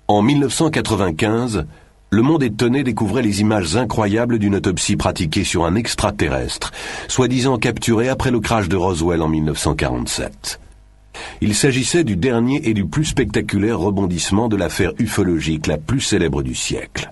En 1995, le monde étonné découvrait les images incroyables d'une autopsie pratiquée sur un extraterrestre, soi-disant capturé après le crash de Roswell en 1947. Il s'agissait du dernier et du plus spectaculaire rebondissement de l'affaire ufologique la plus célèbre du siècle.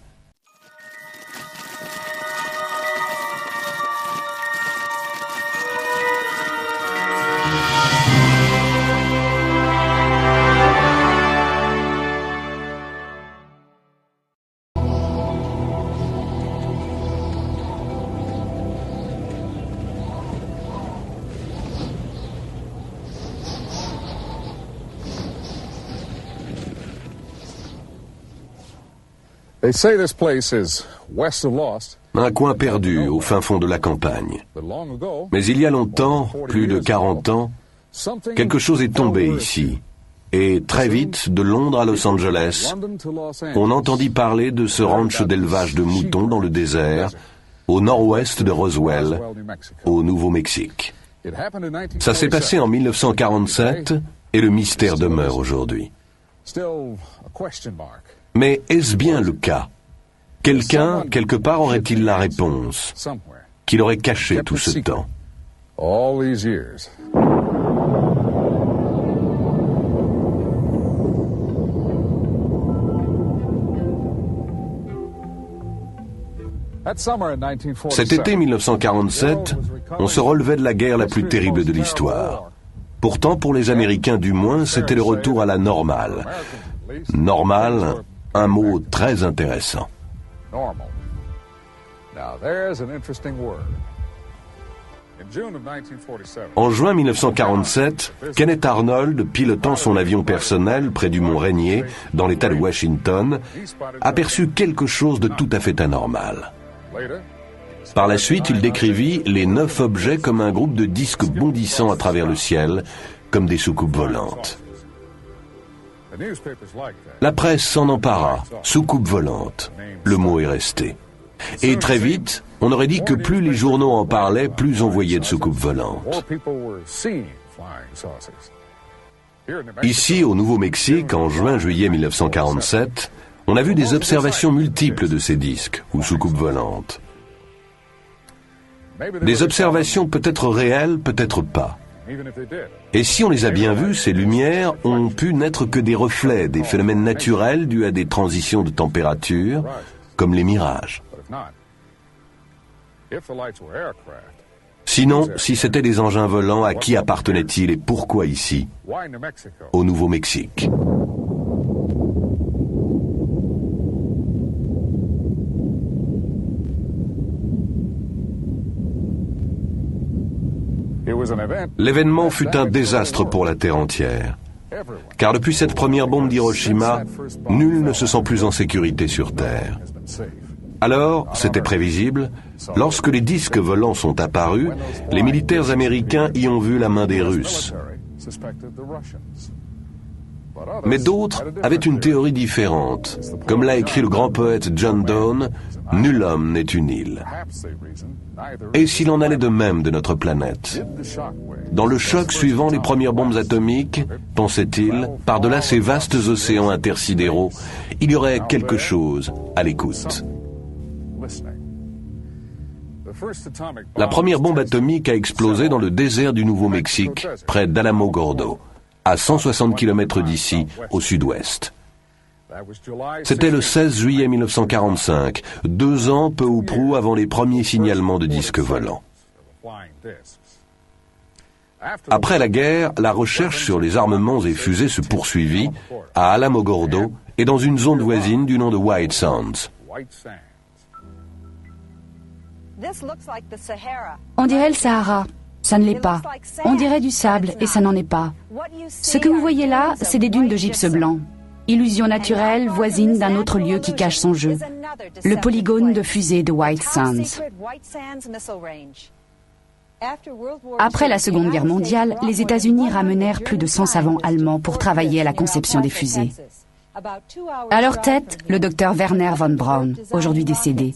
Un coin perdu au fin fond de la campagne. Mais il y a longtemps, plus de 40 ans, quelque chose est tombé ici. Et très vite, de Londres à Los Angeles, on entendit parler de ce ranch d'élevage de moutons dans le désert, au nord-ouest de Roswell, au Nouveau-Mexique. Ça s'est passé en 1947 et le mystère demeure aujourd'hui. Mais est-ce bien le cas? Quelqu'un, quelque part, aurait-il la réponse qu'il aurait caché tout ce temps? Cet été 1947, on se relevait de la guerre la plus terrible de l'histoire. Pourtant, pour les Américains du moins, c'était le retour à la normale. Normale, un mot très intéressant. En juin 1947, Kenneth Arnold, pilotant son avion personnel près du mont Rainier, dans l'État de Washington, aperçut quelque chose de tout à fait anormal. Par la suite, il décrivit les 9 objets comme un groupe de disques bondissant à travers le ciel, comme des soucoupes volantes. La presse s'en empara, soucoupe volante. Le mot est resté. Et très vite, on aurait dit que plus les journaux en parlaient, plus on voyait de soucoupes volantes. Ici, au Nouveau-Mexique, en juin-juillet 1947, on a vu des observations multiples de ces disques, ou soucoupes volantes. Des observations peut-être réelles, peut-être pas. Et si on les a bien vues, ces lumières ont pu n'être que des reflets, des phénomènes naturels dus à des transitions de température, comme les mirages. Sinon, si c'était des engins volants, à qui appartenaient-ils et pourquoi ici, au Nouveau-Mexique? L'événement fut un désastre pour la Terre entière. Car depuis cette première bombe d'Hiroshima, nul ne se sent plus en sécurité sur Terre. Alors, c'était prévisible, lorsque les disques volants sont apparus, les militaires américains y ont vu la main des Russes. Mais d'autres avaient une théorie différente. Comme l'a écrit le grand poète John Donne, « Nul homme n'est une île ». Et s'il en allait de même de notre planète? Dans le choc suivant les premières bombes atomiques, pensait-il, par-delà ces vastes océans intersidéraux, il y aurait quelque chose à l'écoute. La première bombe atomique a explosé dans le désert du Nouveau-Mexique, près d'Alamogordo, à 160 km d'ici, au sud-ouest. C'était le 16 juillet 1945, 2 ans peu ou prou avant les premiers signalements de disques volants. Après la guerre, la recherche sur les armements et fusées se poursuivit à Alamogordo et dans une zone voisine du nom de White Sands. On dirait le Sahara. Ça ne l'est pas. On dirait du sable et ça n'en est pas. Ce que vous voyez là, c'est des dunes de gypse blanc. Illusion naturelle, voisine d'un autre lieu qui cache son jeu. Le polygone de fusée de White Sands. Après la Seconde Guerre mondiale, les États-Unis ramenèrent plus de 100 savants allemands pour travailler à la conception des fusées. À leur tête, le docteur Werner von Braun, aujourd'hui décédé.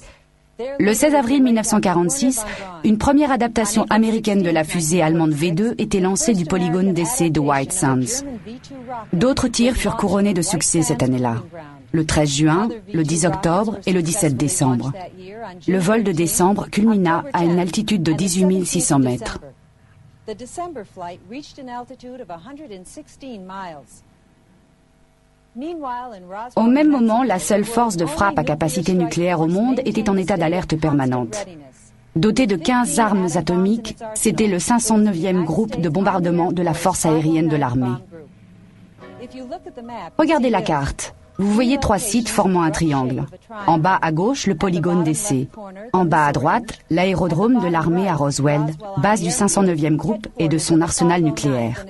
Le 16 avril 1946, une première adaptation américaine de la fusée allemande V2 était lancée du polygone d'essai de White Sands. D'autres tirs furent couronnés de succès cette année-là. le 13 juin, le 10 octobre et le 17 décembre. Le vol de décembre culmina à une altitude de 18 600 mètres. Au même moment, la seule force de frappe à capacité nucléaire au monde était en état d'alerte permanente. Doté de 15 armes atomiques, c'était le 509e groupe de bombardement de la force aérienne de l'armée. Regardez la carte. Vous voyez 3 sites formant un triangle. En bas à gauche, le polygone d'essai. En bas à droite, l'aérodrome de l'armée à Roswell, base du 509e groupe et de son arsenal nucléaire.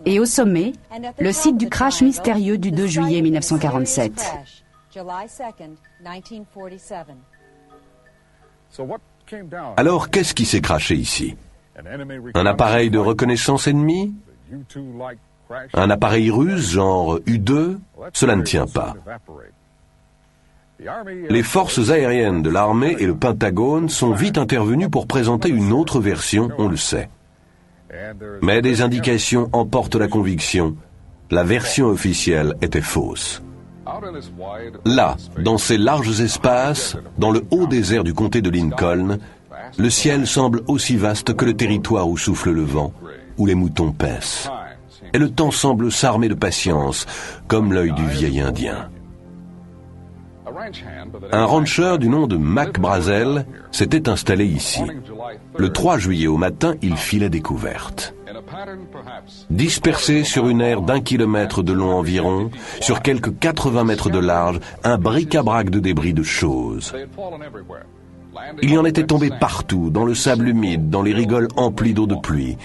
Et au sommet, le site du crash mystérieux du 2 juillet 1947. Alors, qu'est-ce qui s'est crashé ici? Un appareil de reconnaissance ennemi? Un appareil russe, genre U-2? Cela ne tient pas. Les forces aériennes de l'armée et le Pentagone sont vite intervenus pour présenter une autre version, on le sait. Mais des indications emportent la conviction. La version officielle était fausse. Là, dans ces larges espaces, dans le haut désert du comté de Lincoln, le ciel semble aussi vaste que le territoire où souffle le vent, où les moutons paissent. Et le temps semble s'armer de patience, comme l'œil du vieil Indien. Un rancher du nom de Mac Brazel s'était installé ici. Le 3 juillet au matin, il fit la découverte. Dispersé sur une aire d'1 kilomètre de long environ, sur quelques 80 mètres de large, un bric-à-brac de débris de choses. Il y en était tombé partout, dans le sable humide, dans les rigoles emplies d'eau de pluie.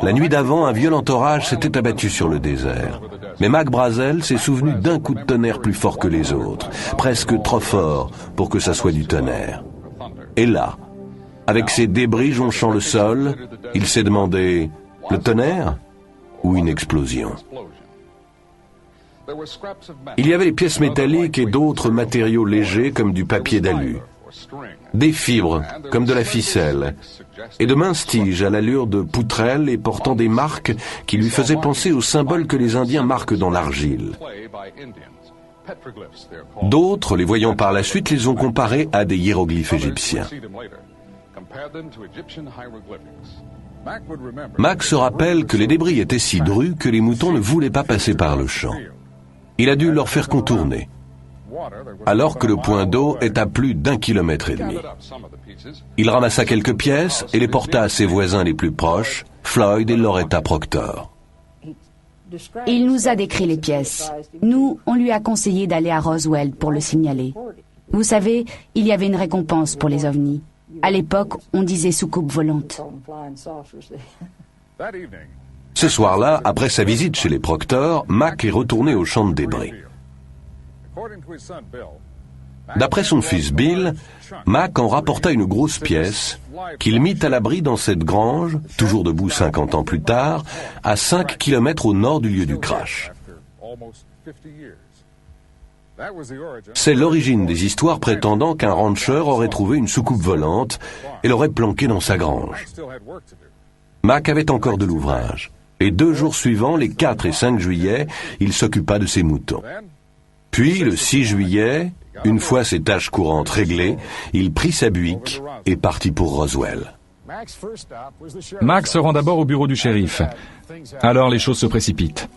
La nuit d'avant, un violent orage s'était abattu sur le désert. Mais Mac Brazel s'est souvenu d'un coup de tonnerre plus fort que les autres, presque trop fort pour que ça soit du tonnerre. Et là, avec ces débris jonchant le sol, il s'est demandé, le tonnerre ou une explosion? Il y avait les pièces métalliques et d'autres matériaux légers comme du papier d'alu, des fibres comme de la ficelle, et de minces tiges à l'allure de poutrelles et portant des marques qui lui faisaient penser aux symboles que les Indiens marquent dans l'argile. D'autres, les voyant par la suite, les ont comparés à des hiéroglyphes égyptiens. Mac se rappelle que les débris étaient si drus que les moutons ne voulaient pas passer par le champ. Il a dû leur faire contourner, alors que le point d'eau est à plus d'1,5 kilomètre. Il ramassa quelques pièces et les porta à ses voisins les plus proches, Floyd et Loretta Proctor. Il nous a décrit les pièces. Nous, on lui a conseillé d'aller à Roswell pour le signaler. Vous savez, il y avait une récompense pour les ovnis. À l'époque, on disait soucoupe volante. Ce soir-là, après sa visite chez les Proctor, Mac est retourné au champ de débris. D'après son fils Bill, Mac en rapporta une grosse pièce qu'il mit à l'abri dans cette grange, toujours debout 50 ans plus tard, à 5 kilomètres au nord du lieu du crash. C'est l'origine des histoires prétendant qu'un rancher aurait trouvé une soucoupe volante et l'aurait planquée dans sa grange. Mac avait encore de l'ouvrage, et 2 jours suivants, les 4 et 5 juillet, il s'occupa de ses moutons. Puis, le 6 juillet, une fois ses tâches courantes réglées, il prit sa buick et partit pour Roswell. Mac se rend d'abord au bureau du shérif. Alors les choses se précipitent.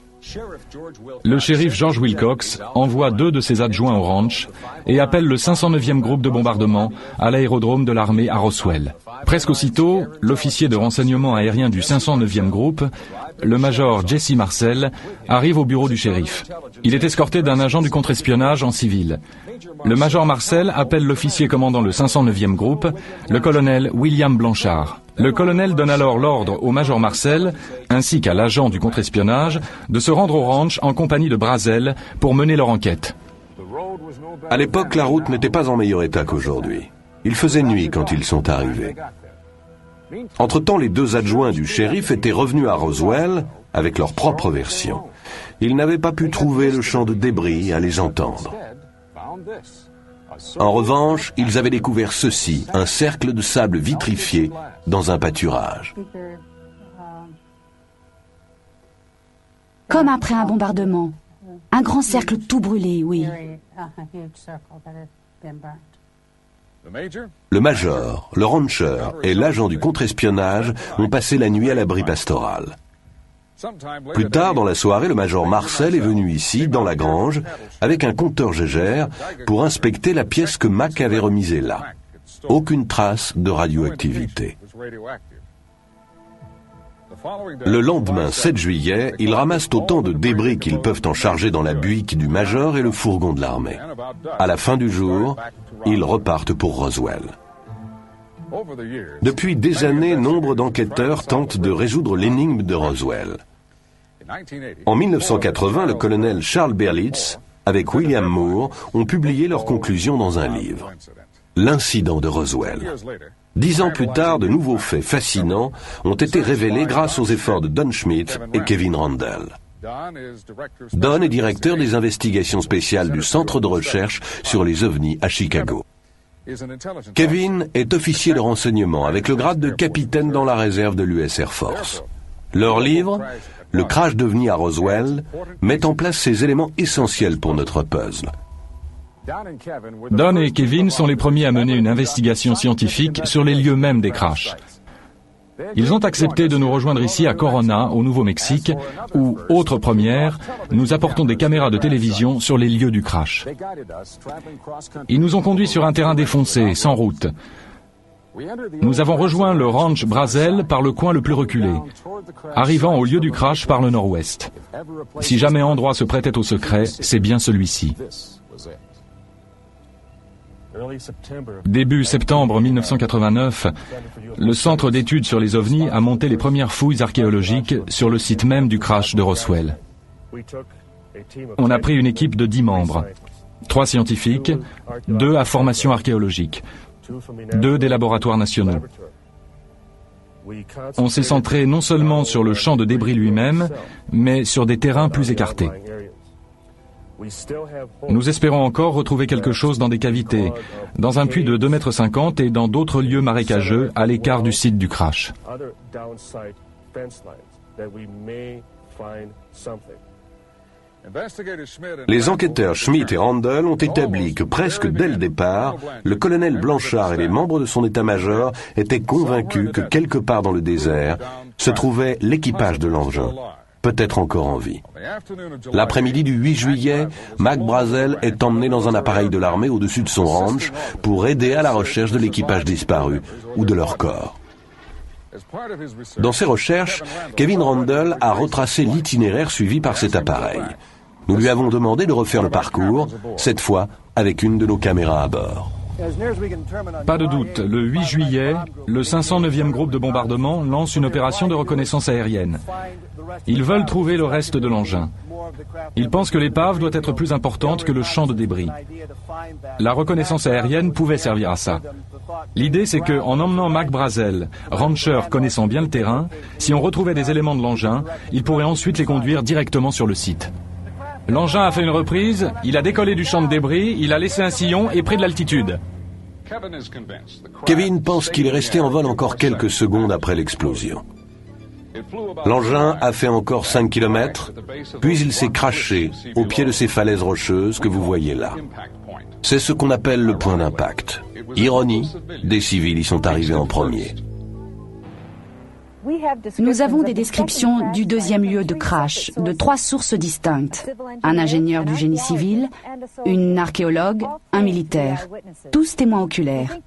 Le shérif George Wilcox envoie 2 de ses adjoints au ranch et appelle le 509e groupe de bombardement à l'aérodrome de l'armée à Roswell. Presque aussitôt, l'officier de renseignement aérien du 509e groupe, le major Jesse Marcel, arrive au bureau du shérif. Il est escorté d'un agent du contre-espionnage en civil. Le major Marcel appelle l'officier commandant le 509e groupe, le colonel William Blanchard. Le colonel donne alors l'ordre au major Marcel, ainsi qu'à l'agent du contre-espionnage, de se rendre au ranch en compagnie de Brazel pour mener leur enquête. À l'époque, la route n'était pas en meilleur état qu'aujourd'hui. Il faisait nuit quand ils sont arrivés. Entre-temps, les 2 adjoints du shérif étaient revenus à Roswell avec leur propre version. Ils n'avaient pas pu trouver le champ de débris à les entendre. En revanche, ils avaient découvert ceci, un cercle de sable vitrifié dans un pâturage. Comme après un bombardement, Un grand cercle tout brûlé, oui. Le major, le rancher et l'agent du contre-espionnage ont passé la nuit à l'abri pastoral. Plus tard dans la soirée, le major Marcel est venu ici, dans la grange, avec un compteur Geiger pour inspecter la pièce que Mac avait remisée là. Aucune trace de radioactivité. Le lendemain, 7 juillet, ils ramassent autant de débris qu'ils peuvent en charger dans la buick du major et le fourgon de l'armée. À la fin du jour, ils repartent pour Roswell. Depuis des années, nombre d'enquêteurs tentent de résoudre l'énigme de Roswell. En 1980, le colonel Charles Berlitz, avec William Moore, ont publié leurs conclusions dans un livre. L'incident de Roswell. 10 ans plus tard, de nouveaux faits fascinants ont été révélés grâce aux efforts de Don Schmitt et Kevin Randle. Don est directeur des investigations spéciales du Centre de recherche sur les ovnis à Chicago. Kevin est officier de renseignement avec le grade de capitaine dans la réserve de l'US Air Force. Leur livre, Le crash d'ovnis à Roswell, met en place ces éléments essentiels pour notre puzzle. Don et Kevin sont les premiers à mener une investigation scientifique sur les lieux mêmes des crashs. Ils ont accepté de nous rejoindre ici à Corona, au Nouveau-Mexique, où, autre première, nous apportons des caméras de télévision sur les lieux du crash. Ils nous ont conduits sur un terrain défoncé, sans route. Nous avons rejoint le ranch Brazel par le coin le plus reculé, arrivant au lieu du crash par le nord-ouest. Si jamais endroit se prêtait au secret, c'est bien celui-ci. Début septembre 1989, le Centre d'études sur les ovnis a monté les premières fouilles archéologiques sur le site même du crash de Roswell. On a pris une équipe de 10 membres, 3 scientifiques, 2 à formation archéologique, 2 des laboratoires nationaux. On s'est centré non seulement sur le champ de débris lui-même, mais sur des terrains plus écartés. Nous espérons encore retrouver quelque chose dans des cavités, dans un puits de 2,50 m et dans d'autres lieux marécageux à l'écart du site du crash. Les enquêteurs Schmitt et Randle ont établi que presque dès le départ, le colonel Blanchard et les membres de son état-major étaient convaincus que quelque part dans le désert se trouvait l'équipage de l'engin, peut-être encore en vie. L'après-midi du 8 juillet, Mac Brazel est emmené dans un appareil de l'armée au-dessus de son ranch pour aider à la recherche de l'équipage disparu ou de leur corps. Dans ses recherches, Kevin Randle a retracé l'itinéraire suivi par cet appareil. Nous lui avons demandé de refaire le parcours, cette fois avec une de nos caméras à bord. Pas de doute, le 8 juillet, le 509e groupe de bombardement lance une opération de reconnaissance aérienne. Ils veulent trouver le reste de l'engin. Ils pensent que l'épave doit être plus importante que le champ de débris. La reconnaissance aérienne pouvait servir à ça. L'idée, c'est que, en emmenant Mac Brazel, rancher connaissant bien le terrain, si on retrouvait des éléments de l'engin, il pourrait ensuite les conduire directement sur le site. L'engin a fait une reprise, il a décollé du champ de débris, il a laissé un sillon et pris de l'altitude. Kevin pense qu'il est resté en vol encore quelques secondes après l'explosion. L'engin a fait encore 5 km, puis il s'est crashé au pied de ces falaises rocheuses que vous voyez là. C'est ce qu'on appelle le point d'impact. Ironie, des civils y sont arrivés en premier. Nous avons des descriptions du deuxième lieu de crash, de 3 sources distinctes. Un ingénieur du génie civil, une archéologue, un militaire. Tous témoins oculaires.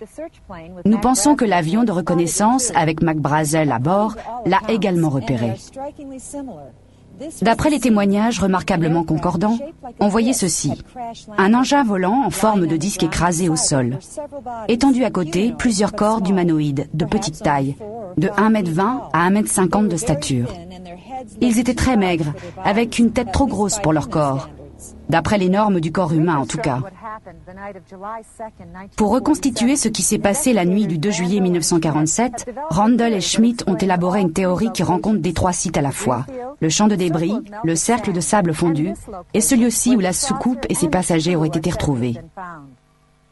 Nous pensons que l'avion de reconnaissance avec Mac Brazel à bord l'a également repéré. D'après les témoignages remarquablement concordants, on voyait ceci. Un engin volant en forme de disque écrasé au sol. Étendu à côté, plusieurs corps d'humanoïdes de petite taille, de 1,20 m à 1,50 m de stature. Ils étaient très maigres, avec une tête trop grosse pour leur corps. D'après les normes du corps humain en tout cas. Pour reconstituer ce qui s'est passé la nuit du 2 juillet 1947, Randle et Schmitt ont élaboré une théorie qui rend compte des 3 sites à la fois. Le champ de débris, le cercle de sable fondu et ce lieu-ci où la soucoupe et ses passagers auraient été retrouvés.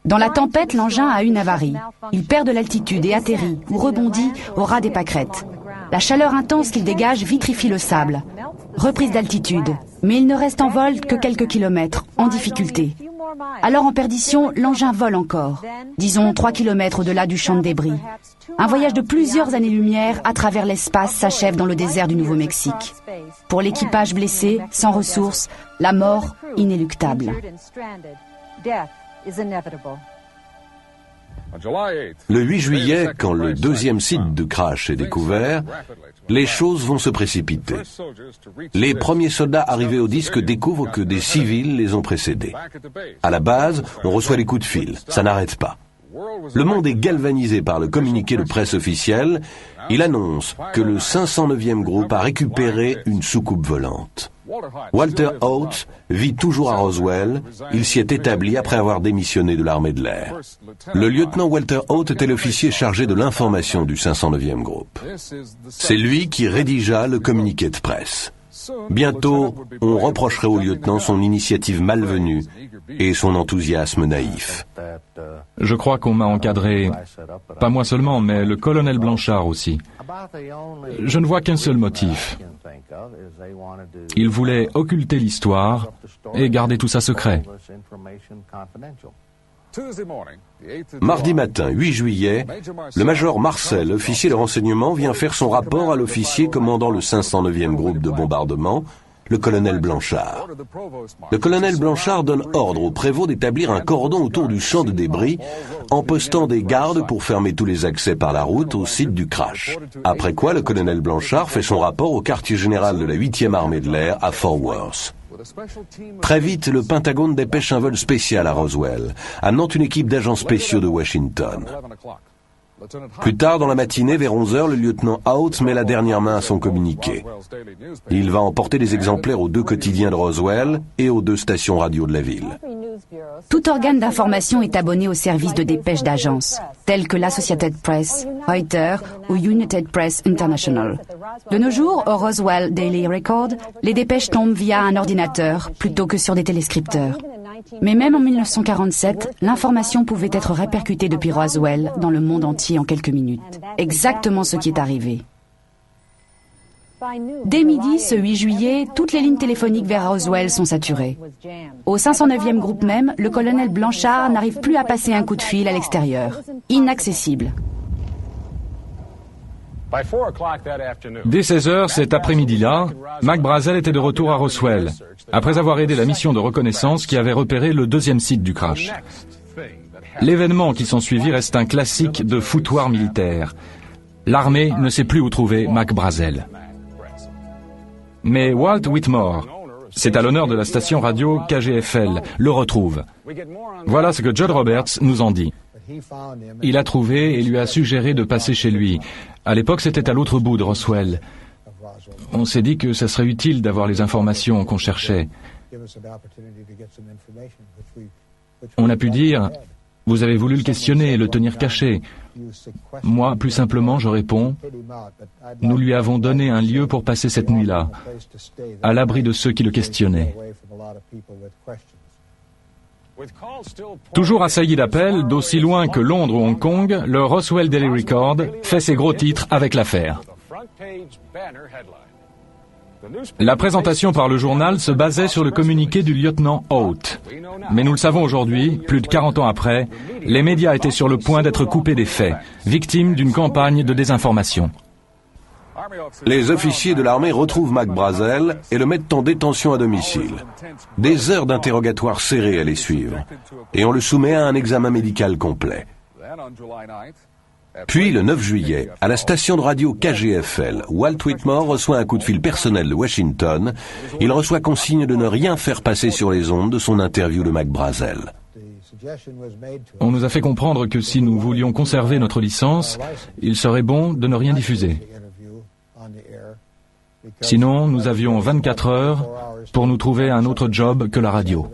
Dans la tempête, l'engin a une avarie. Il perd de l'altitude et atterrit ou rebondit au ras des pâquerettes. La chaleur intense qu'il dégage vitrifie le sable. Reprise d'altitude. Mais il ne reste en vol que quelques kilomètres, en difficulté. Alors en perdition, l'engin vole encore, disons 3 kilomètres au-delà du champ de débris. Un voyage de plusieurs années-lumière à travers l'espace s'achève dans le désert du Nouveau-Mexique. Pour l'équipage blessé, sans ressources, la mort inéluctable. Le 8 juillet, quand le deuxième site de crash est découvert, les choses vont se précipiter. Les premiers soldats arrivés au disque découvrent que des civils les ont précédés. À la base, on reçoit des coups de fil. Ça n'arrête pas. Le monde est galvanisé par le communiqué de presse officiel. Il annonce que le 509e groupe a récupéré une soucoupe volante. Walter Haut vit toujours à Roswell. Il s'y est établi après avoir démissionné de l'armée de l'air. Le lieutenant Walter Haut était l'officier chargé de l'information du 509e groupe. C'est lui qui rédigea le communiqué de presse. Bientôt, on reprocherait au lieutenant son initiative malvenue et son enthousiasme naïf. Je crois qu'on m'a encadré, pas moi seulement, mais le colonel Blanchard aussi. Je ne vois qu'un seul motif. Il voulait occulter l'histoire et garder tout ça secret. Mardi matin, 8 juillet, le major Marcel, officier de renseignement, vient faire son rapport à l'officier commandant le 509e groupe de bombardement, le colonel Blanchard. Le colonel Blanchard donne ordre au prévôt d'établir un cordon autour du champ de débris en postant des gardes pour fermer tous les accès par la route au site du crash. Après quoi, le colonel Blanchard fait son rapport au quartier général de la 8e armée de l'air à Fort Worth. Très vite, le Pentagone dépêche un vol spécial à Roswell, amenant une équipe d'agents spéciaux de Washington. Plus tard dans la matinée, vers 11h, le lieutenant Haut met la dernière main à son communiqué. Il va emporter des exemplaires aux 2 quotidiens de Roswell et aux 2 stations radio de la ville. Tout organe d'information est abonné aux services de dépêche d'agence, tels que l'Associated Press, Reuters ou United Press International. De nos jours, au Roswell Daily Record, les dépêches tombent via un ordinateur plutôt que sur des téléscripteurs. Mais même en 1947, l'information pouvait être répercutée depuis Roswell dans le monde entier en quelques minutes. Exactement ce qui est arrivé. Dès midi, ce 8 juillet, toutes les lignes téléphoniques vers Roswell sont saturées. Au 509e groupe même, le colonel Blanchard n'arrive plus à passer un coup de fil à l'extérieur. Inaccessible. Dès 16h cet après-midi-là, Mac Brazel était de retour à Roswell, après avoir aidé la mission de reconnaissance qui avait repéré le 2e site du crash. L'événement qui s'ensuivit reste un classique de foutoir militaire. L'armée ne sait plus où trouver Mac Brazel. Mais Walt Whitmore, c'est à l'honneur de la station radio KGFL, le retrouve. Voilà ce que Judd Roberts nous en dit. Il a trouvé et lui a suggéré de passer chez lui. À l'époque, c'était à l'autre bout de Roswell. On s'est dit que ça serait utile d'avoir les informations qu'on cherchait. On a pu dire, vous avez voulu le questionner et le tenir caché. Moi, plus simplement, je réponds, nous lui avons donné un lieu pour passer cette nuit-là, à l'abri de ceux qui le questionnaient. Toujours assailli d'appels, d'aussi loin que Londres ou Hong Kong, le Roswell Daily Record fait ses gros titres avec l'affaire. La présentation par le journal se basait sur le communiqué du lieutenant Haut. Mais nous le savons aujourd'hui, plus de 40 ans après, les médias étaient sur le point d'être coupés des faits, victimes d'une campagne de désinformation. Les officiers de l'armée retrouvent Mac Brazel et le mettent en détention à domicile. Des heures d'interrogatoire serrées allaient suivre, et on le soumet à un examen médical complet. Puis, le 9 juillet, à la station de radio KGFL, Walt Whitmore reçoit un coup de fil personnel de Washington. Il reçoit consigne de ne rien faire passer sur les ondes de son interview de Mac Brazel. On nous a fait comprendre que si nous voulions conserver notre licence, il serait bon de ne rien diffuser. Sinon, nous avions 24 heures pour nous trouver un autre job que la radio.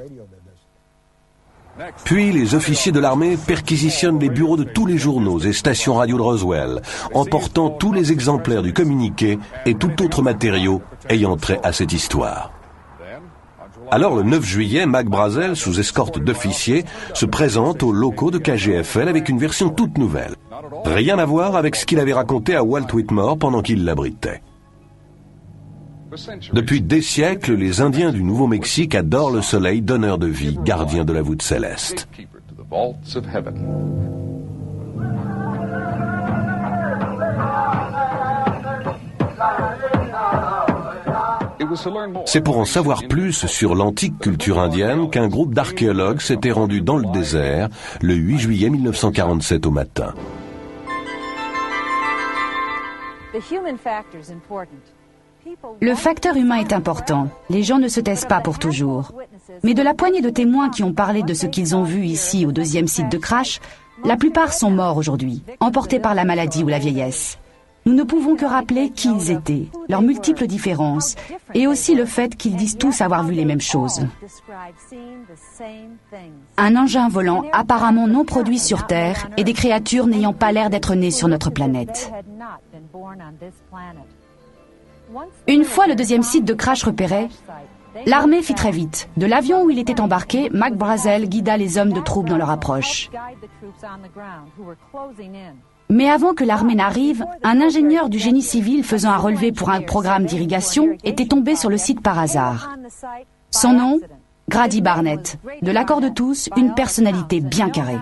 Puis, les officiers de l'armée perquisitionnent les bureaux de tous les journaux et stations radio de Roswell, emportant tous les exemplaires du communiqué et tout autre matériau ayant trait à cette histoire. Alors, le 9 juillet, Mac Brazel, sous escorte d'officiers, se présente aux locaux de KGFL avec une version toute nouvelle. Rien à voir avec ce qu'il avait raconté à Walt Whitmore pendant qu'il l'abritait. Depuis des siècles, les Indiens du Nouveau-Mexique adorent le soleil, donneur de vie, gardien de la voûte céleste. C'est pour en savoir plus sur l'antique culture indienne qu'un groupe d'archéologues s'était rendu dans le désert le 8 juillet 1947 au matin. Le facteur humain est important. Les gens ne se taisent pas pour toujours. Mais de la poignée de témoins qui ont parlé de ce qu'ils ont vu ici au 2e site de crash, la plupart sont morts aujourd'hui, emportés par la maladie ou la vieillesse. Nous ne pouvons que rappeler qui ils étaient, leurs multiples différences, et aussi le fait qu'ils disent tous avoir vu les mêmes choses. Un engin volant apparemment non produit sur Terre et des créatures n'ayant pas l'air d'être nées sur notre planète. Une fois le 2e site de crash repéré, l'armée fit très vite. De l'avion où il était embarqué, Mac Brazel guida les hommes de troupes dans leur approche. Mais avant que l'armée n'arrive, un ingénieur du génie civil faisant un relevé pour un programme d'irrigation était tombé sur le site par hasard. Son nom, Grady Barnett. De l'accord de tous, une personnalité bien carrée.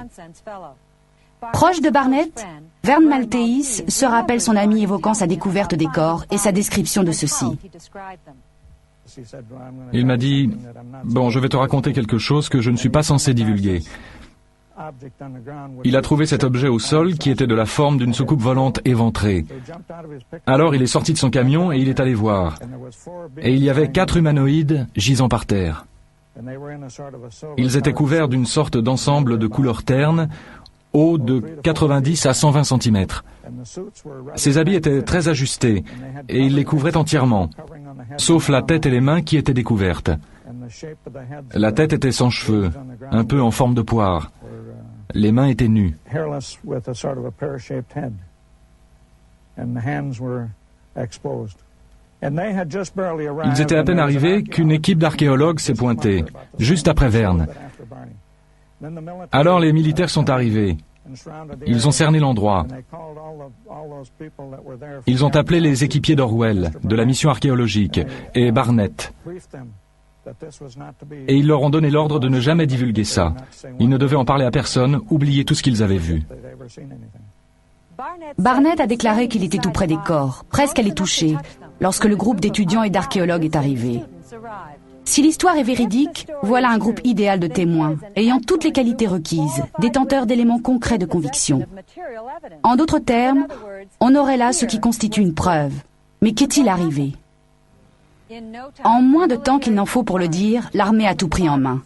Proche de Barnett, Vern Maltese se rappelle son ami évoquant sa découverte des corps et sa description de ceux-ci. Il m'a dit « Bon, je vais te raconter quelque chose que je ne suis pas censé divulguer. » Il a trouvé cet objet au sol qui était de la forme d'une soucoupe volante éventrée. Alors il est sorti de son camion et il est allé voir. Et il y avait 4 humanoïdes gisant par terre. Ils étaient couverts d'une sorte d'ensemble de couleur terne, haut de 90 à 120 cm. Ces habits étaient très ajustés et ils les couvraient entièrement, sauf la tête et les mains qui étaient découvertes. La tête était sans cheveux, un peu en forme de poire. Les mains étaient nues. Ils étaient à peine arrivés qu'une équipe d'archéologues s'est pointée, juste après Vern. Alors les militaires sont arrivés. Ils ont cerné l'endroit. Ils ont appelé les équipiers d'Orwell, de la mission archéologique, et Barnett. Et ils leur ont donné l'ordre de ne jamais divulguer ça. Ils ne devaient en parler à personne, oublier tout ce qu'ils avaient vu. Barnett a déclaré qu'il était tout près des corps, presque à les toucher, lorsque le groupe d'étudiants et d'archéologues est arrivé. Si l'histoire est véridique, voilà un groupe idéal de témoins, ayant toutes les qualités requises, détenteurs d'éléments concrets de conviction. En d'autres termes, on aurait là ce qui constitue une preuve. Mais qu'est-il arrivé ? En moins de temps qu'il n'en faut pour le dire, l'armée a tout pris en main.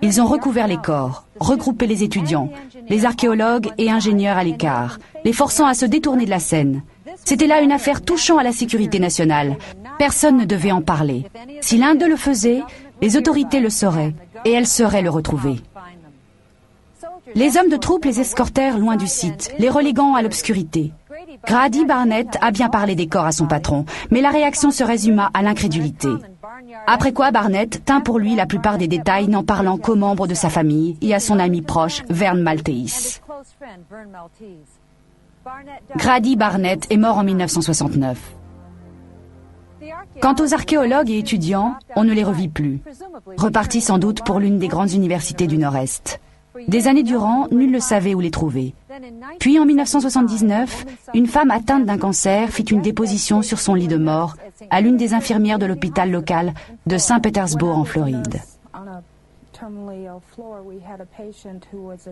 Ils ont recouvert les corps, regroupé les étudiants, les archéologues et ingénieurs à l'écart, les forçant à se détourner de la scène. C'était là une affaire touchant à la sécurité nationale. Personne ne devait en parler. Si l'un d'eux le faisait, les autorités le sauraient, et elles sauraient le retrouver. Les hommes de troupe les escortèrent loin du site, les reléguant à l'obscurité. Grady Barnett a bien parlé des corps à son patron, mais la réaction se résuma à l'incrédulité. Après quoi Barnett tint pour lui la plupart des détails, n'en parlant qu'aux membres de sa famille et à son ami proche, Vern Maltese. Grady Barnett est mort en 1969. Quant aux archéologues et étudiants, on ne les revit plus. Repartis sans doute pour l'une des grandes universités du Nord-Est. Des années durant, nul ne savait où les trouver. Puis en 1979, une femme atteinte d'un cancer fit une déposition sur son lit de mort à l'une des infirmières de l'hôpital local de Saint-Pétersbourg en Floride.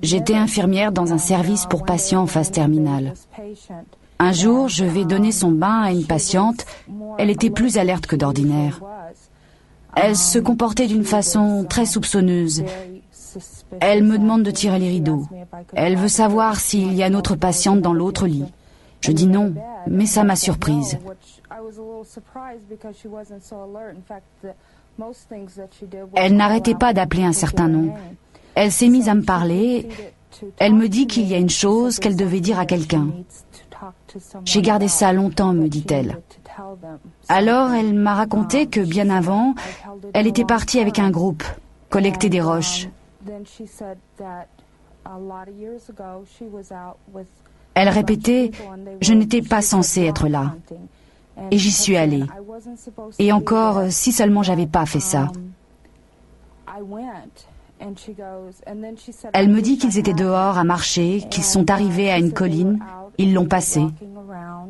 J'étais infirmière dans un service pour patients en phase terminale. Un jour, je vais donner son bain à une patiente. Elle était plus alerte que d'ordinaire. Elle se comportait d'une façon très soupçonneuse. Elle me demande de tirer les rideaux. Elle veut savoir s'il y a une autre patiente dans l'autre lit. Je dis non, mais ça m'a surprise. Elle n'arrêtait pas d'appeler un certain nom. Elle s'est mise à me parler. Elle me dit qu'il y a une chose qu'elle devait dire à quelqu'un. J'ai gardé ça longtemps, me dit-elle. Alors elle m'a raconté que bien avant, elle était partie avec un groupe, collecter des roches. Elle répétait « Je n'étais pas censée être là ». et j'y suis allée. Et encore, si seulement j'avais pas fait ça. Elle me dit qu'ils étaient dehors à marcher, qu'ils sont arrivés à une colline, ils l'ont passée.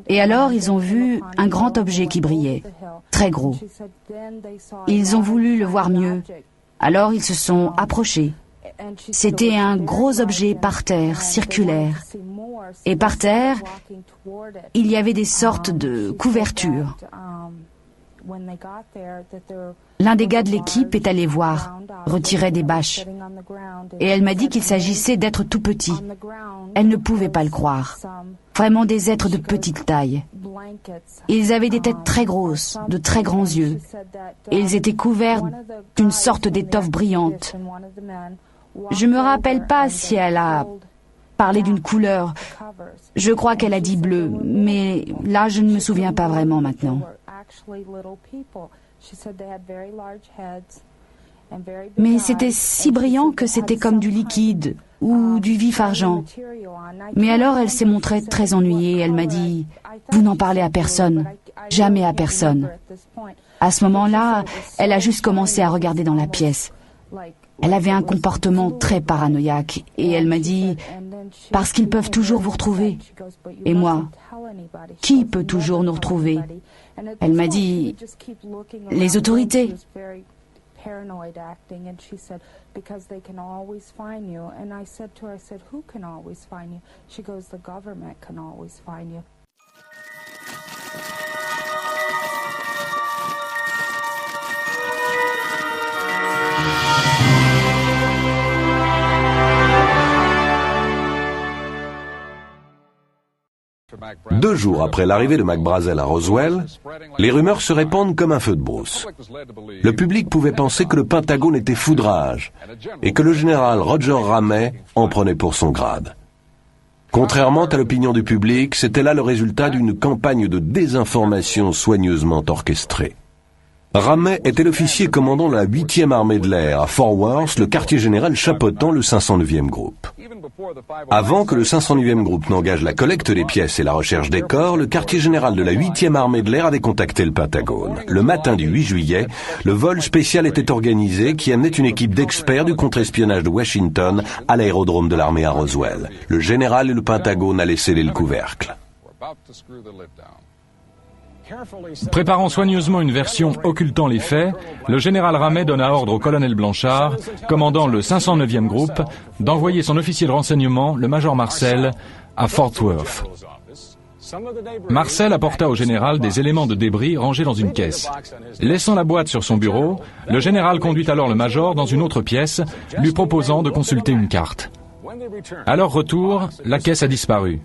Et alors ils ont vu un grand objet qui brillait, très gros. Ils ont voulu le voir mieux, alors ils se sont approchés. C'était un gros objet par terre, circulaire. Et par terre, il y avait des sortes de couvertures. L'un des gars de l'équipe est allé voir, retirait des bâches. Et elle m'a dit qu'il s'agissait d'êtres tout petits. Elle ne pouvait pas le croire. Vraiment des êtres de petite taille. Ils avaient des têtes très grosses, de très grands yeux. Et ils étaient couverts d'une sorte d'étoffe brillante. Je me rappelle pas si elle a parlé d'une couleur. Je crois qu'elle a dit bleu, mais là je ne me souviens pas vraiment maintenant. Mais c'était si brillant que c'était comme du liquide ou du vif argent. Mais alors elle s'est montrée très ennuyée. Elle m'a dit « Vous n'en parlez à personne, jamais à personne ». À ce moment-là, elle a juste commencé à regarder dans la pièce. Elle avait un comportement très paranoïaque et elle m'a dit « Parce qu'ils peuvent toujours vous retrouver ». Et moi, qui peut toujours nous retrouver? Elle m'a dit « Les autorités ». Deux jours après l'arrivée de McBrazel à Roswell, les rumeurs se répandent comme un feu de brousse. Le public pouvait penser que le Pentagone était foudrage et que le général Roger Ramey en prenait pour son grade. Contrairement à l'opinion du public, c'était là le résultat d'une campagne de désinformation soigneusement orchestrée. Ramey était l'officier commandant la 8e armée de l'air à Fort Worth, le quartier général chapeautant le 509e groupe. Avant que le 509e groupe n'engage la collecte des pièces et la recherche des corps, le quartier général de la 8e armée de l'air avait contacté le Pentagone. Le matin du 8 juillet, le vol spécial était organisé qui amenait une équipe d'experts du contre-espionnage de Washington à l'aérodrome de l'armée à Roswell. Le général et le Pentagone allaient sceller le couvercle. Préparant soigneusement une version occultant les faits, le général Ramey donne ordre au colonel Blanchard, commandant le 509e groupe, d'envoyer son officier de renseignement, le major Marcel, à Fort Worth. Marcel apporta au général des éléments de débris rangés dans une caisse. Laissant la boîte sur son bureau, le général conduit alors le major dans une autre pièce, lui proposant de consulter une carte. À leur retour, la caisse a disparu.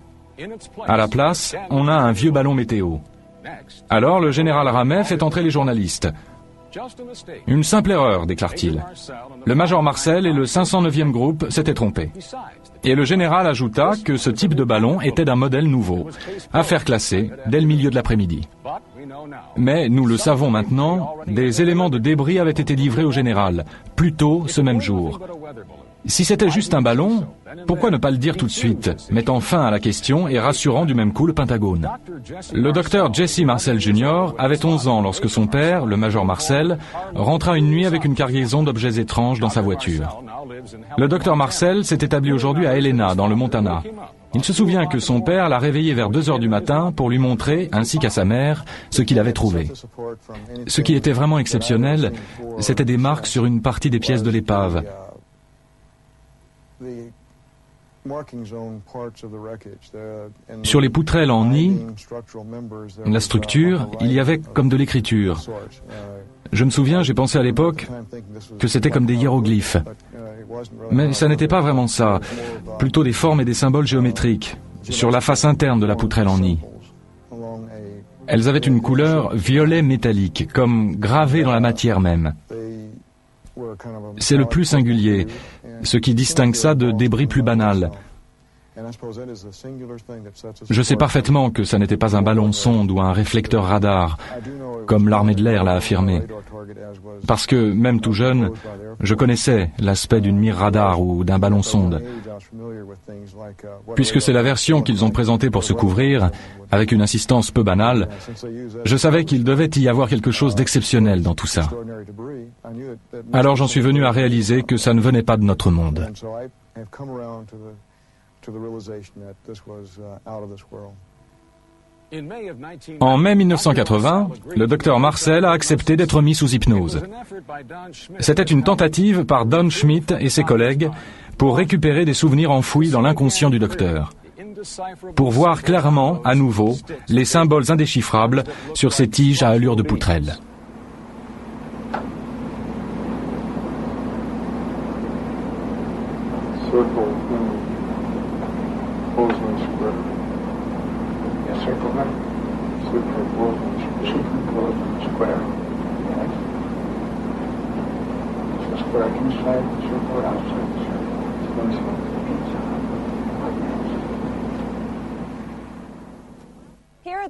À la place, on a un vieux ballon météo. Alors le général Ramey fait entrer les journalistes. Une simple erreur, déclare-t-il. Le major Marcel et le 509e groupe s'étaient trompés. Et le général ajouta que ce type de ballon était d'un modèle nouveau, à faire classer dès le milieu de l'après-midi. Mais, nous le savons maintenant, des éléments de débris avaient été livrés au général, plus tôt ce même jour. Si c'était juste un ballon, pourquoi ne pas le dire tout de suite, mettant fin à la question et rassurant du même coup le Pentagone? Le docteur Jesse Marcel Jr. avait 11 ans lorsque son père, le major Marcel, rentra une nuit avec une cargaison d'objets étranges dans sa voiture. Le docteur Marcel s'est établi aujourd'hui à Helena, dans le Montana. Il se souvient que son père l'a réveillé vers 2 heures du matin pour lui montrer, ainsi qu'à sa mère, ce qu'il avait trouvé. Ce qui était vraiment exceptionnel, c'était des marques sur une partie des pièces de l'épave. Sur les poutrelles en nid, la structure, il y avait comme de l'écriture. Je me souviens, j'ai pensé à l'époque que c'était comme des hiéroglyphes. Mais ça n'était pas vraiment ça, plutôt des formes et des symboles géométriques, sur la face interne de la poutrelle en nid. Elles avaient une couleur violet métallique, comme gravée dans la matière même. C'est le plus singulier, ce qui distingue ça de débris plus banals. Je sais parfaitement que ça n'était pas un ballon sonde ou un réflecteur radar, comme l'armée de l'air l'a affirmé. Parce que, même tout jeune, je connaissais l'aspect d'une mire radar ou d'un ballon sonde. Puisque c'est la version qu'ils ont présentée pour se couvrir, avec une insistance peu banale, je savais qu'il devait y avoir quelque chose d'exceptionnel dans tout ça. Alors j'en suis venu à réaliser que ça ne venait pas de notre monde. En mai 1980, le docteur Marcel a accepté d'être mis sous hypnose. C'était une tentative par Don Schmitt et ses collègues pour récupérer des souvenirs enfouis dans l'inconscient du docteur, pour voir clairement, à nouveau, les symboles indéchiffrables sur ces tiges à allure de poutrelle.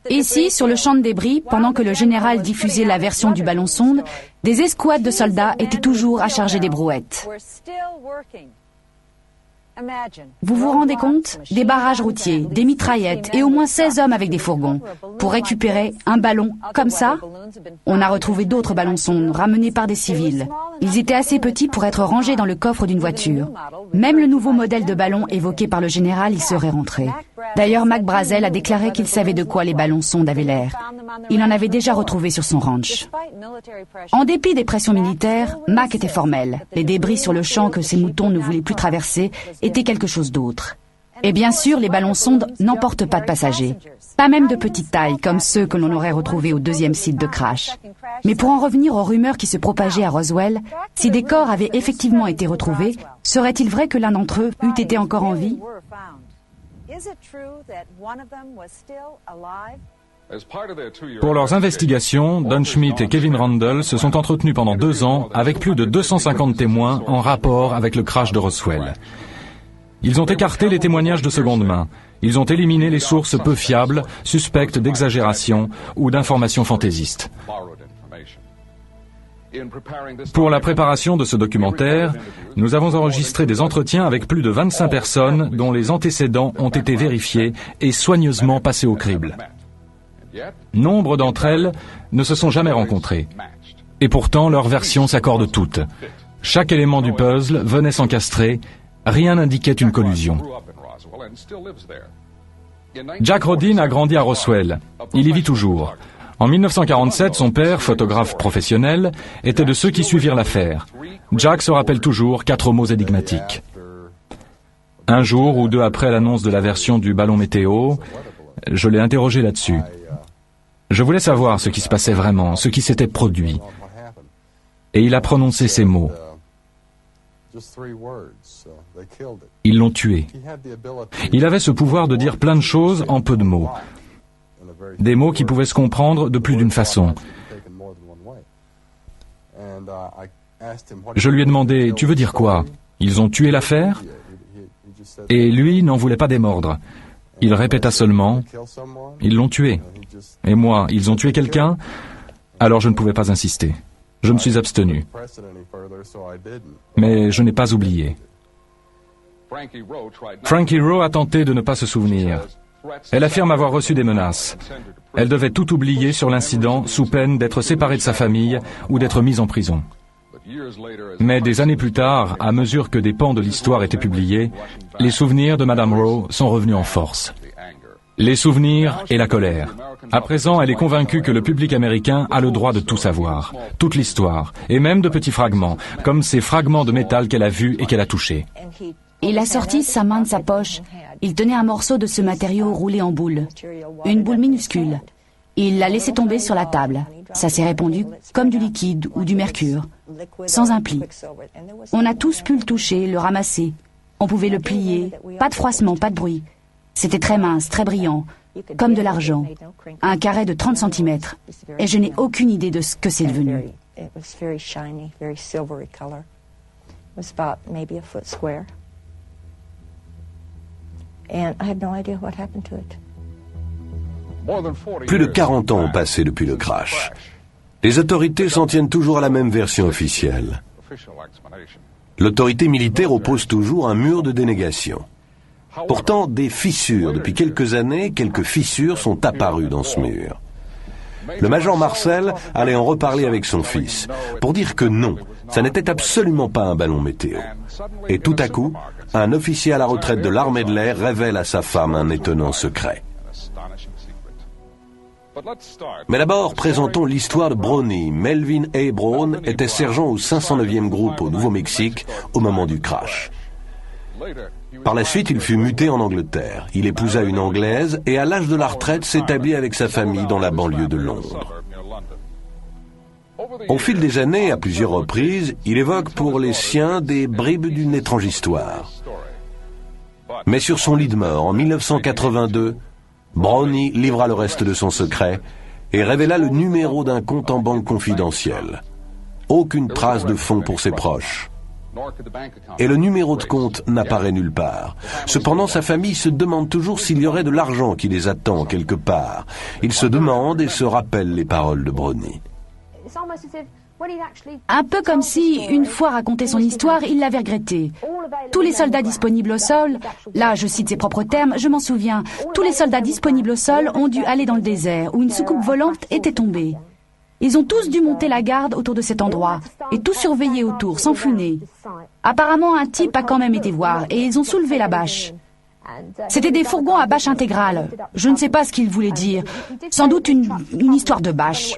Ici, sur le champ de débris, pendant que le général diffusait la version du ballon sonde, des escouades de soldats étaient toujours à charger des brouettes. Vous vous rendez compte? Des barrages routiers, des mitraillettes et au moins 16 hommes avec des fourgons. Pour récupérer un ballon comme ça? On a retrouvé d'autres ballons sondes ramenés par des civils. Ils étaient assez petits pour être rangés dans le coffre d'une voiture. Même le nouveau modèle de ballon évoqué par le général y serait rentré. D'ailleurs, Mac Brazel a déclaré qu'il savait de quoi les ballons sondes avaient l'air. Il en avait déjà retrouvé sur son ranch. En dépit des pressions militaires, Mac était formel. Les débris sur le champ que ses moutons ne voulaient plus traverser étaient quelque chose d'autre. Et bien sûr, les ballons sondes n'emportent pas de passagers. Pas même de petite taille, comme ceux que l'on aurait retrouvés au deuxième site de crash. Mais pour en revenir aux rumeurs qui se propageaient à Roswell, si des corps avaient effectivement été retrouvés, serait-il vrai que l'un d'entre eux eût été encore en vie? Pour leurs investigations, Don Schmitt et Kevin Randle se sont entretenus pendant 2 ans avec plus de 250 témoins en rapport avec le crash de Roswell. Ils ont écarté les témoignages de seconde main. Ils ont éliminé les sources peu fiables, suspectes d'exagération ou d'informations fantaisistes. Pour la préparation de ce documentaire, nous avons enregistré des entretiens avec plus de 25 personnes dont les antécédents ont été vérifiés et soigneusement passés au crible. Nombre d'entre elles ne se sont jamais rencontrées. Et pourtant, leurs versions s'accordent toutes. Chaque élément du puzzle venait s'encastrer, rien n'indiquait une collusion. Jack Rodin a grandi à Roswell. Il y vit toujours. En 1947, son père, photographe professionnel, était de ceux qui suivirent l'affaire. Jack se rappelle toujours 4 mots énigmatiques. Un jour ou 2 après l'annonce de la version du ballon météo, je l'ai interrogé là-dessus. Je voulais savoir ce qui se passait vraiment, ce qui s'était produit. Et il a prononcé ces mots. Ils l'ont tué. Il avait ce pouvoir de dire plein de choses en peu de mots. Des mots qui pouvaient se comprendre de plus d'une façon. Je lui ai demandé, tu veux dire quoi? Ils ont tué l'affaire? Et lui n'en voulait pas démordre. Il répéta seulement, ils l'ont tué. Et moi, ils ont tué quelqu'un? Alors je ne pouvais pas insister. Je me suis abstenu. Mais je n'ai pas oublié. Frankie Rowe a tenté de ne pas se souvenir. Elle affirme avoir reçu des menaces. Elle devait tout oublier sur l'incident sous peine d'être séparée de sa famille ou d'être mise en prison. Mais des années plus tard, à mesure que des pans de l'histoire étaient publiés, les souvenirs de Madame Rowe sont revenus en force. Les souvenirs et la colère. À présent, elle est convaincue que le public américain a le droit de tout savoir, toute l'histoire, et même de petits fragments, comme ces fragments de métal qu'elle a vus et qu'elle a touchés. Il a sorti sa main de sa poche. Il tenait un morceau de ce matériau roulé en boule, une boule minuscule. Il l'a laissé tomber sur la table. Ça s'est répandu comme du liquide ou du mercure, sans un pli. On a tous pu le toucher, le ramasser. On pouvait le plier, pas de froissement, pas de bruit. C'était très mince, très brillant, comme de l'argent. Un carré de 30 cm. Et je n'ai aucune idée de ce que c'est devenu. Plus de 40 ans ont passé depuis le crash. Les autorités s'en tiennent toujours à la même version officielle. L'autorité militaire oppose toujours un mur de dénégation. Pourtant, depuis quelques années, quelques fissures sont apparues dans ce mur. Le major Marcel allait en reparler avec son fils, pour dire que non, ça n'était absolument pas un ballon météo. Et tout à coup, un officier à la retraite de l'armée de l'air révèle à sa femme un étonnant secret. Mais d'abord, présentons l'histoire de Brownie. Melvin A. Brown était sergent au 509e groupe au Nouveau-Mexique au moment du crash. Par la suite, il fut muté en Angleterre. Il épousa une Anglaise et à l'âge de la retraite s'établit avec sa famille dans la banlieue de Londres. Au fil des années, à plusieurs reprises, il évoque pour les siens des bribes d'une étrange histoire. Mais sur son lit de mort, en 1982, Brownie livra le reste de son secret et révéla le numéro d'un compte en banque confidentiel. Aucune trace de fonds pour ses proches. Et le numéro de compte n'apparaît nulle part. Cependant, sa famille se demande toujours s'il y aurait de l'argent qui les attend quelque part. Il se demande et se rappelle les paroles de Brownie. Un peu comme si, une fois raconté son histoire, il l'avait regretté. Tous les soldats disponibles au sol, là je cite ses propres termes, je m'en souviens, tous les soldats disponibles au sol ont dû aller dans le désert où une soucoupe volante était tombée. Ils ont tous dû monter la garde autour de cet endroit et tout surveiller autour, sans funer. Apparemment, un type a quand même été voir et ils ont soulevé la bâche. C'était des fourgons à bâche intégrale. Je ne sais pas ce qu'il voulait dire. Sans doute une histoire de bâche.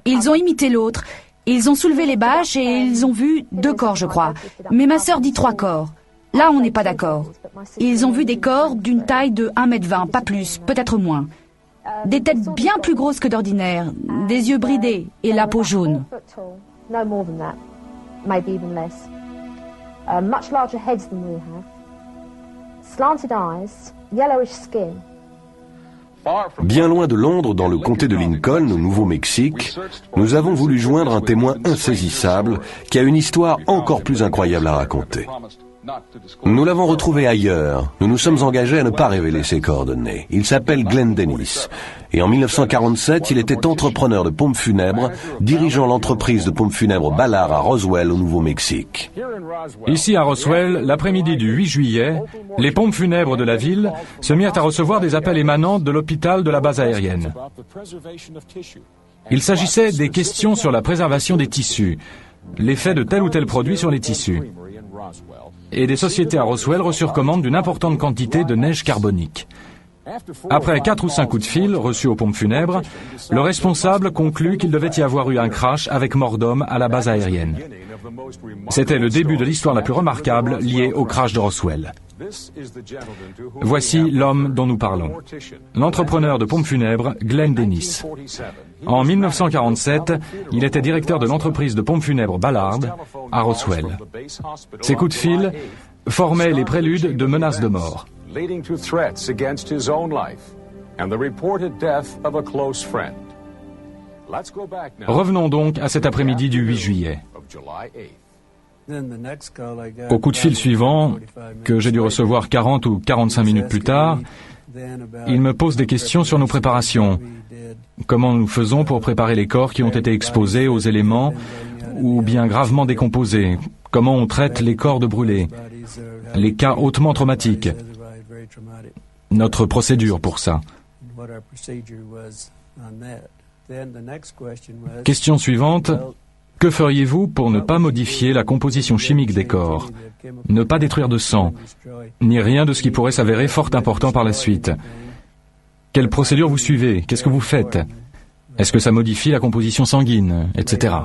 Ils ont imité l'autre. Ils ont soulevé les bâches et ils ont vu 2 corps, je crois. Mais ma sœur dit 3 corps. Là, on n'est pas d'accord. Ils ont vu des corps d'une taille de 1,20 m, pas plus, peut-être moins. Des têtes bien plus grosses que d'ordinaire, des yeux bridés et la peau jaune. Bien loin de Londres, dans le comté de Lincoln, au Nouveau-Mexique, nous avons voulu joindre un témoin insaisissable qui a une histoire encore plus incroyable à raconter. Nous l'avons retrouvé ailleurs. Nous nous sommes engagés à ne pas révéler ses coordonnées. Il s'appelle Glenn Dennis. Et en 1947, il était entrepreneur de pompes funèbres, dirigeant l'entreprise de pompes funèbres Ballard à Roswell, au Nouveau-Mexique. Ici à Roswell, l'après-midi du 8 juillet, les pompes funèbres de la ville se mirent à recevoir des appels émanant de l'hôpital de la base aérienne. Il s'agissait des questions sur la préservation des tissus, l'effet de tel ou tel produit sur les tissus. Et des sociétés à Roswell reçurent commande d'une importante quantité de neige carbonique. Après 4 ou 5 coups de fil reçus aux pompes funèbres, le responsable conclut qu'il devait y avoir eu un crash avec mort d'homme à la base aérienne. C'était le début de l'histoire la plus remarquable liée au crash de Roswell. Voici l'homme dont nous parlons. L'entrepreneur de pompes funèbres, Glenn Dennis. En 1947, il était directeur de l'entreprise de pompes funèbres Ballard à Roswell. Ces coups de fil formaient les préludes de menaces de mort. Revenons donc à cet après-midi du 8 juillet. Au coup de fil suivant, que j'ai dû recevoir 40 ou 45 minutes plus tard, il me pose des questions sur nos préparations. Comment nous faisons pour préparer les corps qui ont été exposés aux éléments ou bien gravement décomposés? Comment on traite les corps de brûlés? Les cas hautement traumatiques. Notre procédure pour ça. Question suivante. Que feriez-vous pour ne pas modifier la composition chimique des corps, ne pas détruire de sang, ni rien de ce qui pourrait s'avérer fort important par la suite? Quelle procédure vous suivez? Qu'est-ce que vous faites? Est-ce que ça modifie la composition sanguine, etc.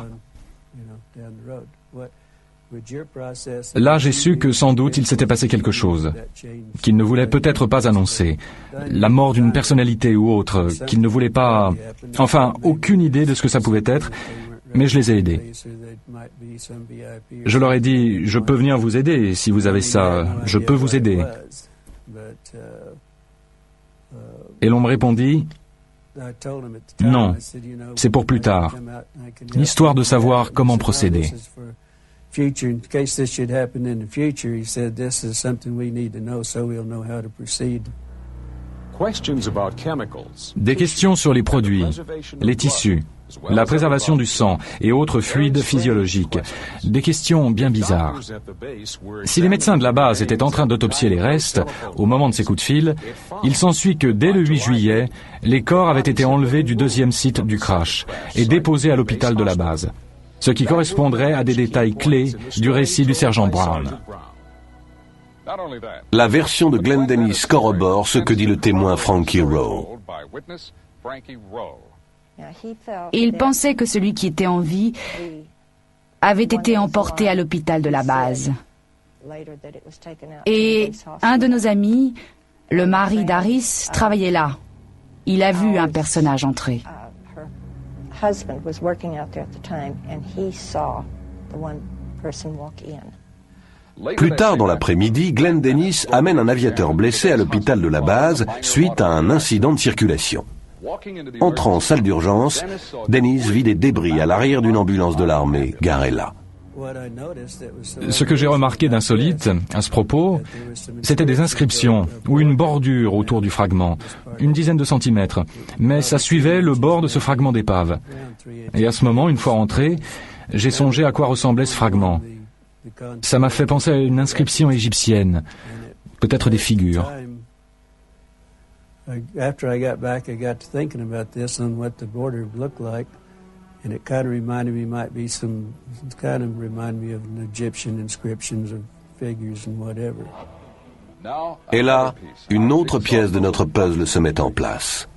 Là, j'ai su que sans doute il s'était passé quelque chose, qu'il ne voulait peut-être pas annoncer. La mort d'une personnalité ou autre, qu'il ne voulait pas... Enfin, aucune idée de ce que ça pouvait être, mais je les ai aidés. Je leur ai dit, je peux venir vous aider, si vous avez ça, je peux vous aider. Et l'on me répondit, non, c'est pour plus tard, histoire de savoir comment procéder. future, in case this should happen in the future, he said, this is something we need to know so we'll know how to proceed. Des questions sur les produits, les tissus, la préservation du sang et autres fluides physiologiques. Des questions bien bizarres. Si les médecins de la base étaient en train d'autopsier les restes, au moment de ces coups de fil, il s'ensuit que dès le 8 juillet, les corps avaient été enlevés du deuxième site du crash et déposés à l'hôpital de la base, ce qui correspondrait à des détails clés du récit du sergent Brown. La version de Glenn Dennis corrobore ce que dit le témoin Frankie Rowe. Il pensait que celui qui était en vie avait été emporté à l'hôpital de la base. Et un de nos amis, le mari d'Aris, travaillait là. Il a vu un personnage entrer. Plus tard dans l'après-midi, Glenn Dennis amène un aviateur blessé à l'hôpital de la base suite à un incident de circulation. Entrant en salle d'urgence, Dennis vit des débris à l'arrière d'une ambulance de l'armée garée là. Ce que j'ai remarqué d'insolite à ce propos, c'était des inscriptions ou une bordure autour du fragment, une dizaine de centimètres, mais ça suivait le bord de ce fragment d'épave. Et à ce moment, une fois rentré, j'ai songé à quoi ressemblait ce fragment. Ça m'a fait penser à une inscription égyptienne, peut-être des figures. After I got back, I got to thinking about this and what the border looked like, and it kind of reminded me, reminded me of an Egyptian inscriptions of figures and whatever. Et là, une autre pièce de notre puzzle se met en place.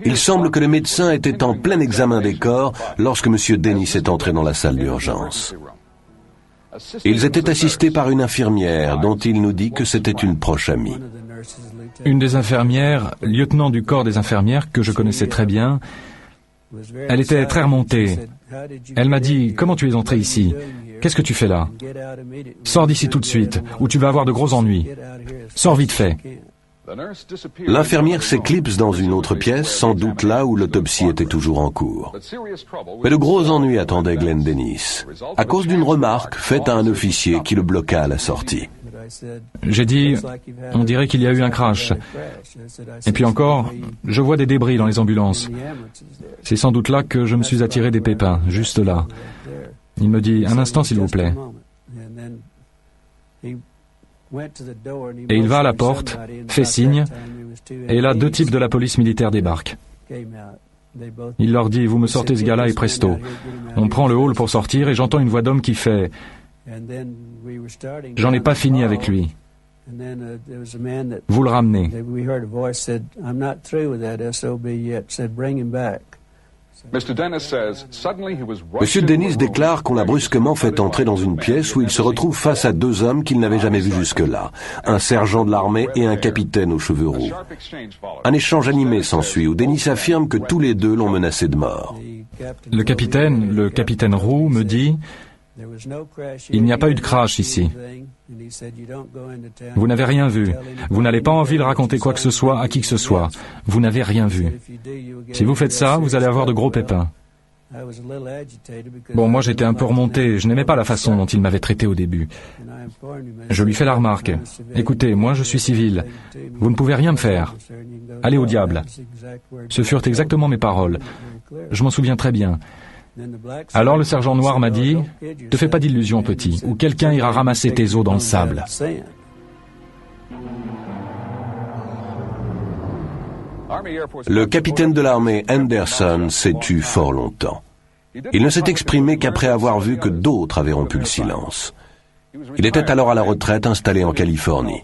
Il semble que les médecins étaient en plein examen des corps lorsque M. Dennis est entré dans la salle d'urgence. Ils étaient assistés par une infirmière dont il nous dit que c'était une proche amie. Une des infirmières, lieutenant du corps des infirmières que je connaissais très bien, elle était très remontée. Elle m'a dit « Comment tu es entré ici? Qu'est-ce que tu fais là? Sors d'ici tout de suite, ou tu vas avoir de gros ennuis. Sors vite fait. » L'infirmière s'éclipse dans une autre pièce, sans doute là où l'autopsie était toujours en cours. Mais de gros ennuis attendaient Glenn Dennis, à cause d'une remarque faite à un officier qui le bloqua à la sortie. J'ai dit, on dirait qu'il y a eu un crash. Et puis encore, je vois des débris dans les ambulances. C'est sans doute là que je me suis attiré des pépins, juste là. Il me dit, un instant s'il vous plaît. Et il va à la porte, fait signe, et là 2 types de la police militaire débarquent. Il leur dit, vous me sortez ce gars-là et presto. On prend le hall pour sortir et j'entends une voix d'homme qui fait, j'en ai pas fini avec lui. Vous le ramenez. Monsieur Dennis déclare qu'on l'a brusquement fait entrer dans une pièce où il se retrouve face à 2 hommes qu'il n'avait jamais vus jusque-là, un sergent de l'armée et un capitaine aux cheveux roux. Un échange animé s'ensuit où Dennis affirme que tous les 2 l'ont menacé de mort. Le capitaine roux me dit, il n'y a pas eu de crash ici. Vous n'avez rien vu. Vous n'allez pas envie de raconter quoi que ce soit à qui que ce soit. Vous n'avez rien vu. Si vous faites ça, vous allez avoir de gros pépins. Bon, moi j'étais un peu remonté. Je n'aimais pas la façon dont il m'avait traité au début. Je lui fais la remarque. Écoutez, moi je suis civil. Vous ne pouvez rien me faire. Allez au diable. Ce furent exactement mes paroles. Je m'en souviens très bien. Alors le sergent noir m'a dit, « Te fais pas d'illusions, petit, ou quelqu'un ira ramasser tes os dans le sable. » Le capitaine de l'armée Anderson s'est tu fort longtemps. Il ne s'est exprimé qu'après avoir vu que d'autres avaient rompu le silence. Il était alors à la retraite installé en Californie.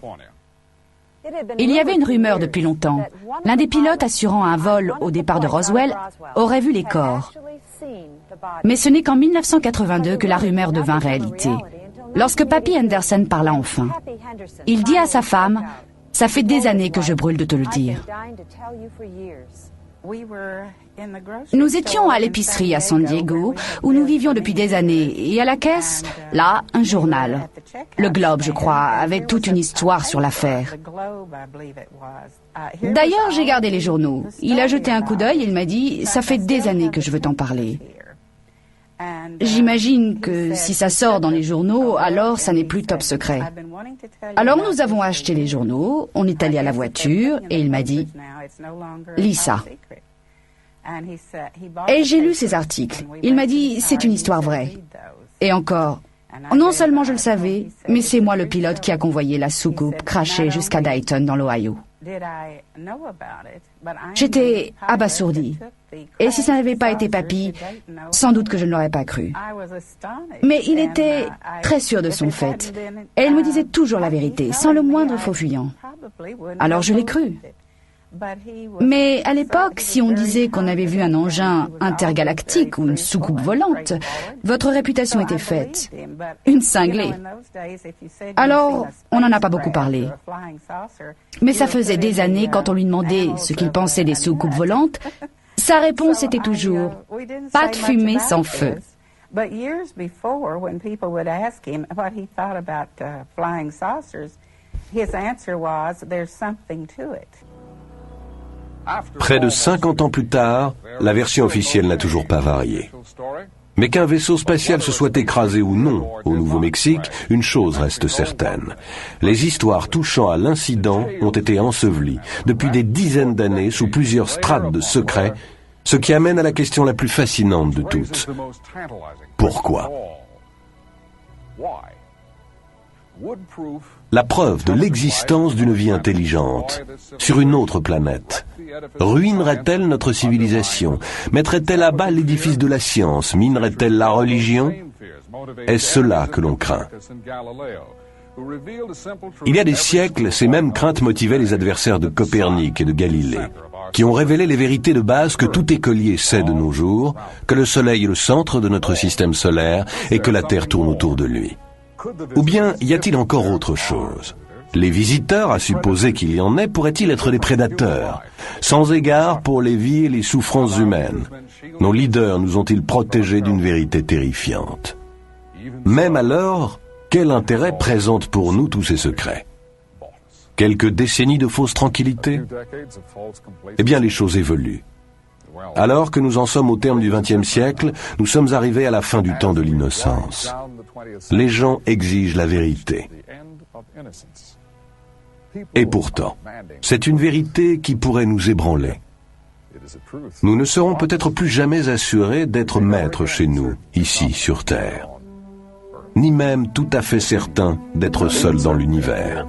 Il y avait une rumeur depuis longtemps. L'un des pilotes assurant un vol au départ de Roswell aurait vu les corps. Mais ce n'est qu'en 1982 que la rumeur devint réalité. Lorsque Papy Henderson parla enfin, il dit à sa femme, « Ça fait des années que je brûle de te le dire. » Nous étions à l'épicerie à San Diego, où nous vivions depuis des années, et à la caisse, là, un journal. Le Globe, je crois, avec toute une histoire sur l'affaire. D'ailleurs, j'ai gardé les journaux. Il a jeté un coup d'œil et il m'a dit « Ça fait des années que je veux t'en parler. » j'imagine que si ça sort dans les journaux, alors ça n'est plus top secret. Alors nous avons acheté les journaux, on est allé à la voiture et il m'a dit « Lis ça ». Et j'ai lu ces articles. Il m'a dit « C'est une histoire vraie ». Et encore, non seulement je le savais, mais c'est moi le pilote qui a convoyé la soucoupe crashée jusqu'à Dayton dans l'Ohio. J'étais abasourdie. Et si ça n'avait pas été papy, sans doute que je ne l'aurais pas cru. Mais il était très sûr de son fait. Et il me disait toujours la vérité, sans le moindre faux fuyant. Alors je l'ai cru. Mais à l'époque, si on disait qu'on avait vu un engin intergalactique ou une soucoupe volante, votre réputation était faite. Une cinglée. Alors, on n'en a pas beaucoup parlé. Mais ça faisait des années, quand on lui demandait ce qu'il pensait des soucoupes volantes, sa réponse était toujours « pas de fumée sans feu ». Près de 50 ans plus tard, la version officielle n'a toujours pas varié. Mais qu'un vaisseau spatial se soit écrasé ou non au Nouveau-Mexique, une chose reste certaine. Les histoires touchant à l'incident ont été ensevelies depuis des dizaines d'années sous plusieurs strates de secret, ce qui amène à la question la plus fascinante de toutes. Pourquoi ? La preuve de l'existence d'une vie intelligente sur une autre planète ruinerait-elle notre civilisation? Mettrait-elle à bas l'édifice de la science? Minerait-elle la religion? Est-ce cela que l'on craint? Il y a des siècles, ces mêmes craintes motivaient les adversaires de Copernic et de Galilée, qui ont révélé les vérités de base que tout écolier sait de nos jours, que le Soleil est le centre de notre système solaire et que la Terre tourne autour de lui. Ou bien y a-t-il encore autre chose? Les visiteurs, à supposer qu'il y en ait, pourraient-ils être des prédateurs, sans égard pour les vies et les souffrances humaines? Nos leaders nous ont-ils protégés d'une vérité terrifiante? Même alors, quel intérêt présentent pour nous tous ces secrets? Quelques décennies de fausse tranquillité? Eh bien, les choses évoluent. Alors que nous en sommes au terme du XXe siècle, nous sommes arrivés à la fin du temps de l'innocence. Les gens exigent la vérité. Et pourtant, c'est une vérité qui pourrait nous ébranler. Nous ne serons peut-être plus jamais assurés d'être maîtres chez nous, ici sur Terre, ni même tout à fait certains d'être seuls dans l'univers.